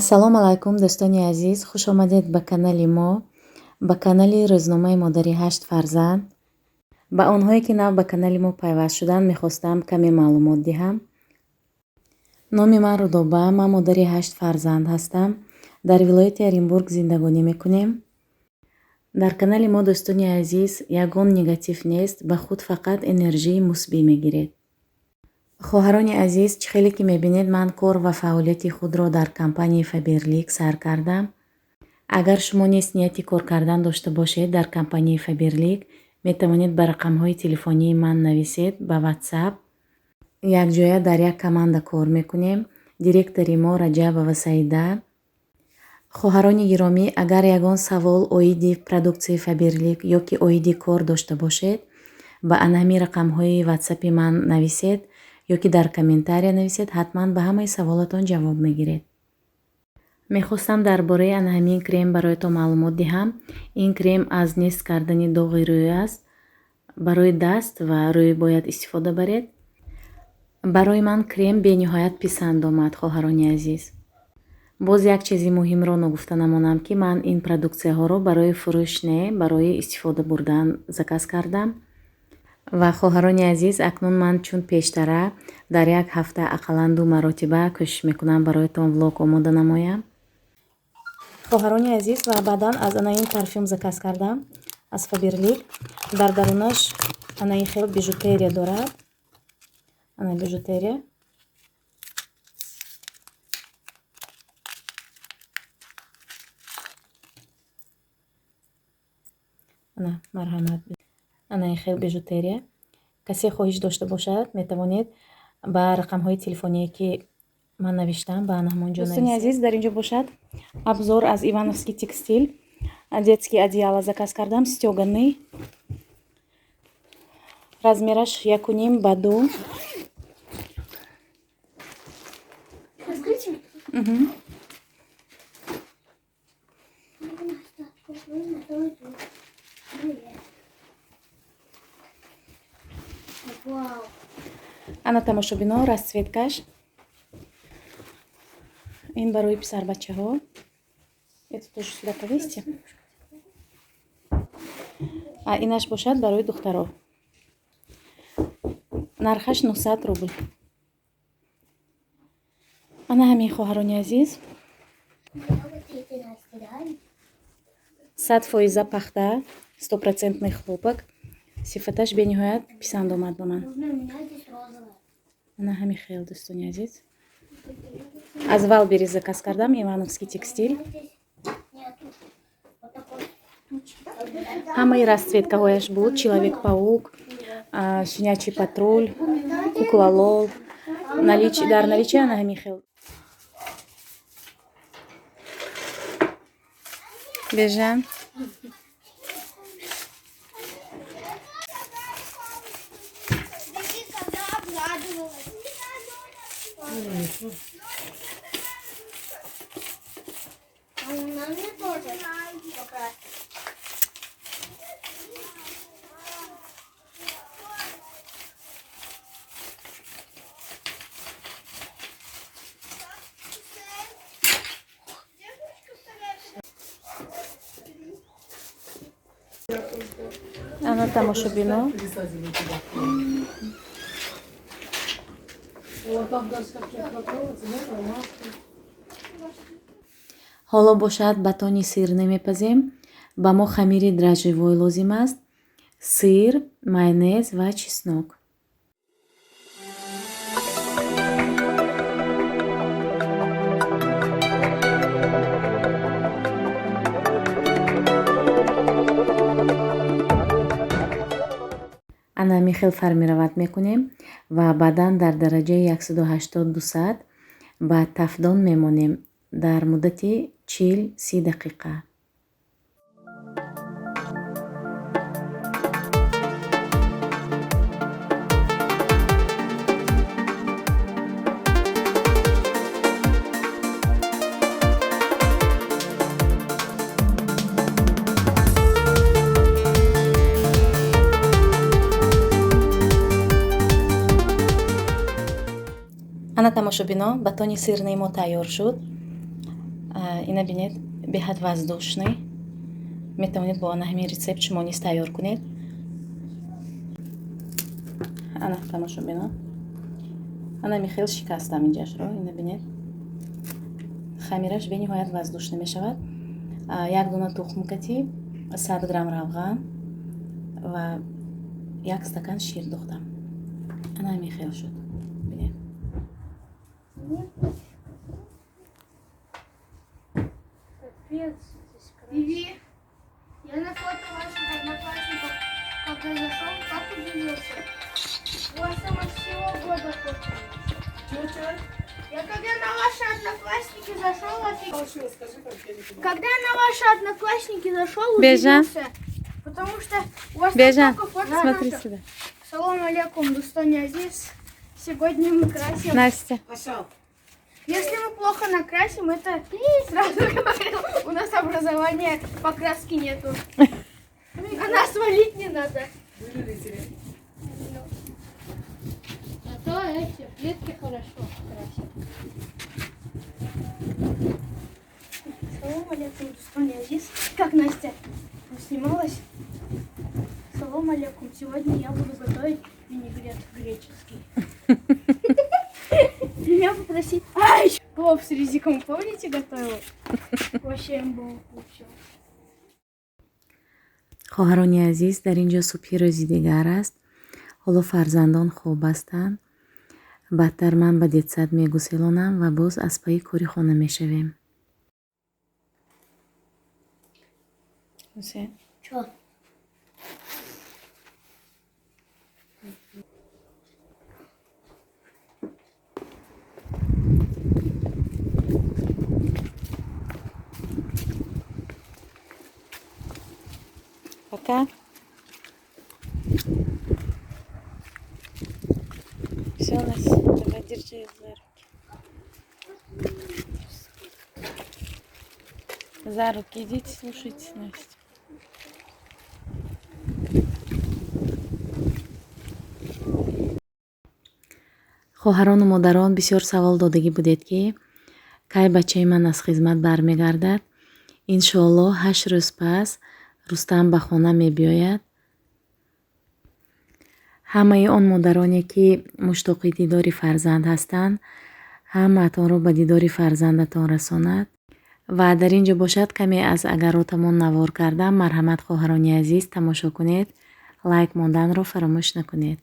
Ассалому алайкум дӯстони азиз, хуш омадед ба канали мо, ба канали рӯзномаи модари 8 фарзанд. Ба онҳое ки нав ба канали мо пайваст шуданд мехостам каме маълумот диҳам. Номи ман Рудоба, ман модари 8 фарзанд ҳастам. Дар вилояти Оренбург зиндагонӣ мекунем. Дар канали мо дӯстони азиз ягон негатив нест, ба худ фақат энержии мусбӣ мегиред. хоҳарони азиз, чӣ хеле ки мебинед ман кор ва фаъолияти худро дар компанияи Faberlic сар кардам. Агар шумо низ нияти кор кардан дошта бошед дар компанияи Faberlic, метавонед ба рақамҳои телефонии ман нависед ба WhatsApp. Якҷоя дар як команда кор мекунем. Директори мо Раҷабова Саида. хоҳарони гиромӣ, агар ягон савол оиди продуксияи Faberlic ё ки оиди кор дошта бошед, ба анҳамин рақамҳои WhatsApp-и ман нависед ё ки дар комментария нависед, ҳатман ба ҳамаи саволатон ҷавоб мегиред. мехостам дар бораи анҳамин крем бароятон маълумот диҳам. Ин крем аз нест кардани доғи рӯй аст. Барои даст ва рӯй бояд истифода баред. барои ман крем бениҳоят писанд омад, хоҳарони азиз. боз як чизи муҳимро ногуфта намонам, ки ман ин продуксияҳоро барои фурӯш не, барои истифода бурдан заказ кардам. ва хоҳарони азиз, акнун ман чун пештара дар як ҳафта ақаллан 2 маротиба кӯшиш мекунам бароятон влог омода намоям. хоҳарони азиз, ва баъдан аз анаин парфюм заказ кардам аз Faberlic. дар дарунаш анаин хел бижутерия дорад. ана бижутерия. ана марҳамат. анаин хел бижутерия. касе хоҳиш дошта бошад, метавонед ба рақамҳои телефоние ки ман навиштам ба ҳамонҷо нависед. дӯстони азиз, дар инҷо бошад абзор аз Ивановский текстиль. детский одеяло заказ кардам, стёганый. размераш 1,5 ба 2. ана тамошобино, расцветкаш. ин барои писарбачаҳо. Это тоже сюда повесьте. А инаш бошад барои духтаро. нархаш 900 рубл. ана ҳамин хоҳарони азиз. 100% пахта, 100% хлопок. сифаташ бениҳоят писанд омад ба ман. ана ҳамин хел дӯстони азиз. аз Валберис заказ кардам, Ивановский текстиль. ҳамаи расцветкаҳояш буд. Человек-паук, щенячий патруль, кукла Лол. дар наличие ана ҳамин хел. бежан. ана тамошобино. ҳоло бошад батони сир намепазем. ба мо хамири дрожжевой лозим аст, сир, майонез ва чеснок. ана михел формировать мекунем ва баъдан дар дараҷаи 180-200 ба тафдон мемонем дар муддати 40-30 дақиқа. ана тамошобино, батони сирнаи мо тайёр шуд. ина бинед беҳад воздушный. метавонед бо ҳамин рецепт шумо низ тайёр кунед. ана тамошо бино. ана михел шикастам инҷашро. ина бинед хамираш бениҳоят воздушный мешавад. як дона тухм катиб, 100 грамм равған ва як стакан шир дохтам. ана михел шуд. бинед. Иви, я на фото ваших одноклассников, когда зашел, как удивился. У вас там от всего года фото. Чё? Я когда на ваши одноклассники зашел, офигел. Скажи, как я не понимаю. Когда на ваши одноклассники зашел, Бежан. удивился. Потому что у вас Бежан, там только фото смотри наших. сюда. Салам алейкум, Дустон Азиз. Сегодня мы красим. Настя. Пошел. Если мы плохо накрасим, это сразу говорю, у нас образования покраски нету. А нас валить не надо. Вылетели. Зато эти плитки хорошо красят. Салам алейкум, Дустон Азиз. Как Настя снималась? Салам алейкум. Сегодня я буду готовить винегрет греческий. Меня попросить... Ай! Плов с ризиком, помните, готовила? Вообще имбовый получился. хоҳарони азиз, дар ин ҷо субҳи рӯзи дигар аст. ҳоло фарзандон хоб ҳастанд. баъдтар ман ба детсад мегуселонам ва боз аз пайи кори хона мешавем. ҳусейн, Чё? пока. Всё, Настя, давай держи её за руки. За руки идите, слушайте, Настя. хоҳарону модарон бисёр савол додагӣ будед ки кай бачаи ман аз хизмат бармегардад. иншоаллоҳ 8 рӯз пас Рустам ба хона мебиёяд. ҳамаи он модароне ки муштоқи дидори фарзанд ҳастанд, ҳамаатонро ба дидори фарзандатон расонад. ва дар ин ҷо бошад каме аз агаротамон навор кардам. марҳамат хоҳарони азиз, тамошо кунед, лайк монданро фаромӯш накунед.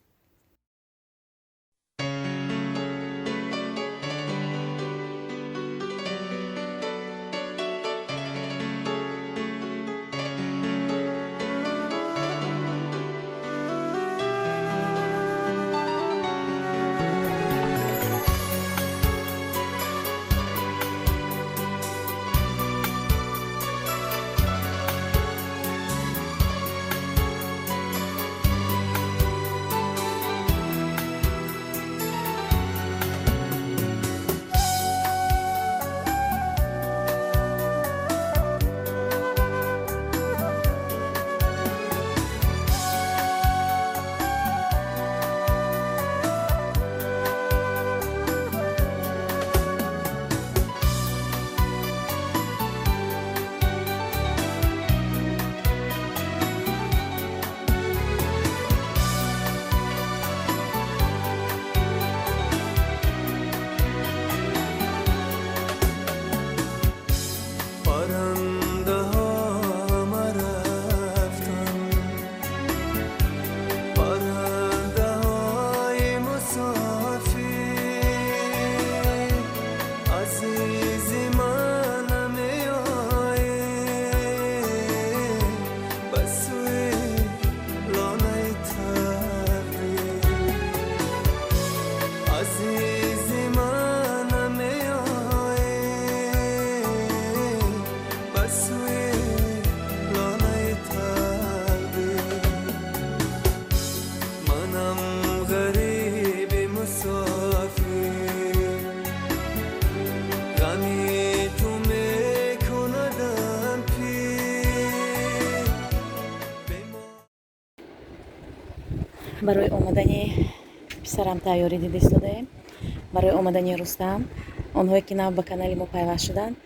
барои омадани писарам тайёрӣ дистодаем. Барои омадани Рустам, онҳое ки нав ба канали мо пайваст шуданд,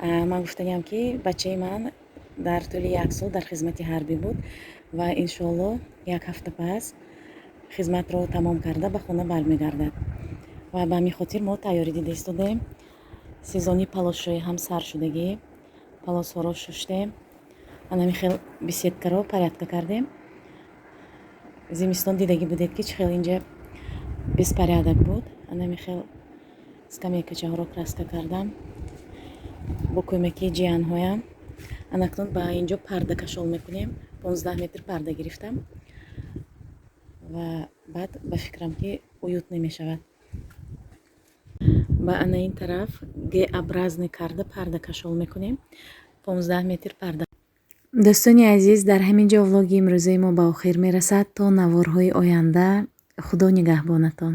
ман гуфтагам ки бачаи ман дар тӯли 1 сол дар хизмати ҳарбӣ буд ва иншоалло 1 ҳафта пас хизматро тамом карда ба хона бармегардад. Ва ба ҳамин хотир мо тайёрӣ дида истодем. сезони палошшоӣ ҳам сар шудагӣ, палосҳоро шуштем, анами хел беседкаро порядка кардем. Зимистон дидагӣ будед ки чӣ хел инҷа беспорядок буд. Анами хел скамейкачаҳоро краска кардам бо кӯмаки ҷиянҳоям. Анакнун ба инҷо парда кашол мекунем. 15 метр парда гирифтам ва баъд ба фикрам ки уют намешавад. ба ана ин тараф г-образный карда парда кашол мекунем. 15 метр парда. дӯстони азиз, дар ҳамин ҷо влоги имрӯзаи мо ба охир мерасад. То наворҳои оянда, худо нигаҳбонатон.